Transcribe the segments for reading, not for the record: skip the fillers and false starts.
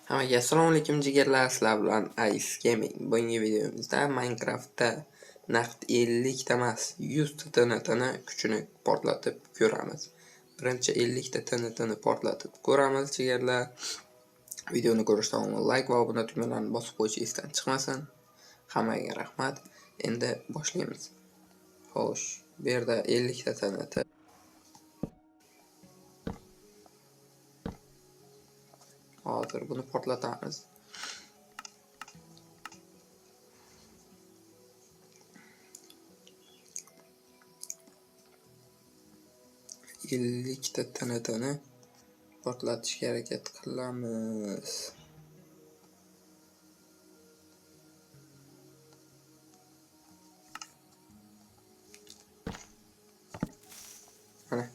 Hammaga assalomu alaykum jigarlar, sizlar bilan Ice Gaming. Bugungi videomizda Minecraftda naqd 50 ta emas, 100 ta TNTni kuchini portlatib ko'ramiz. Birinchi 50 ta TNTni portlatib ko'ramiz jigarlar. Videoni ko'rishdan oldin like va obuna tugmalarini bosib qo'yish esdan chiqmasin. Hammaga rahmat. Endi boshlaymiz. Xo'sh, bu yerda 50 ta TNT. Hozir buni portlatamiz. Ta TNTni portlatishga harakat qilamiz. Mana.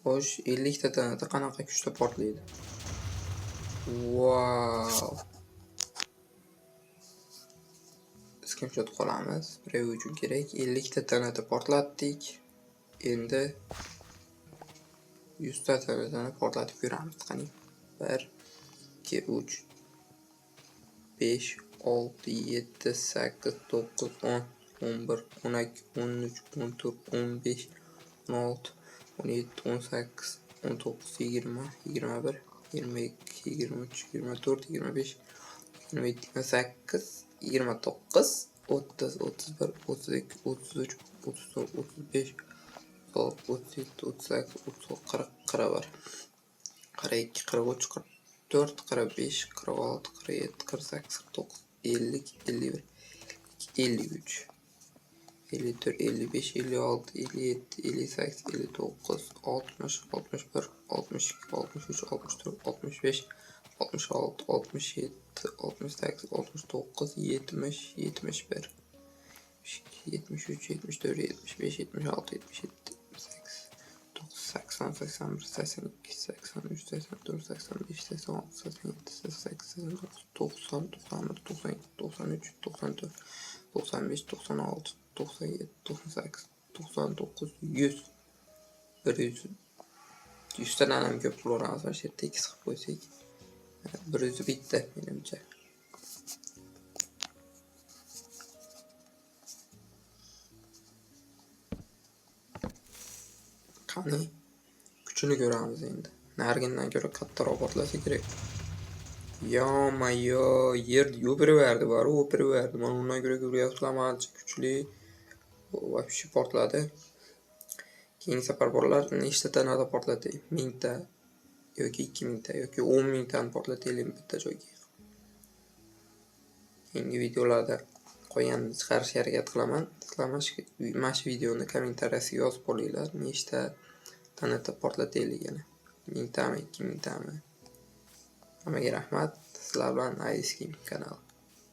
Xo'sh, 50 ta TNT qanaqa kuchda portlaydi? Wow. Screenshot qolamiz. Preview uchun kerak. 50 ta TNT portlatdik. Endi 100 ta TNTni portlatib ko'ramiz. Qani. 1 2 3 5 6 7 8 9 10 11 12 13 14 15 16 17 18 19 20 21 22 23 24 25 27 28 29 30 31 32 33 34 35 37 38 39 40 41 42 43 44 45 46 47 48 49 50 51 53 54 55 56 57 58 59 60 61 62 63 64 65 66 67 68 69 70 71 73 74 75 76 77 80 81 82 83 84 85 86 87 88 90 91 92 93 94 95 96 97 98 99 100 100 tadan ham ko'p qilaveramiz. Mana shu yerda tekis qilib qo'ysak 100 bitta menimcha. Qani kuchini ko'ramiz endi. Nargindan ko'ra kattaroq portlasa kerak. Yo-mayo, yer o'piraverdi, bari o'piraverdi. Mana undan ko'ra ko'ryapsizlar, ancha kuchli. Вообще portladi. Keyingi safar bolalar nechta tanada portlatay? 1000 ta yoki 2000 ta yoki 10 000 tani portlataylik bitta joyga. Keyingi videolarda qo'yganimni chiqarishga harakat qilaman. Sizlar mana shu videoni kommentariyasiga yozib qo'yinglar. Nechta tanada portlatayligini. 1000 tami, 2000 tami. Hammaga rahmat. Sizlar bilan Ice Gaming kanali.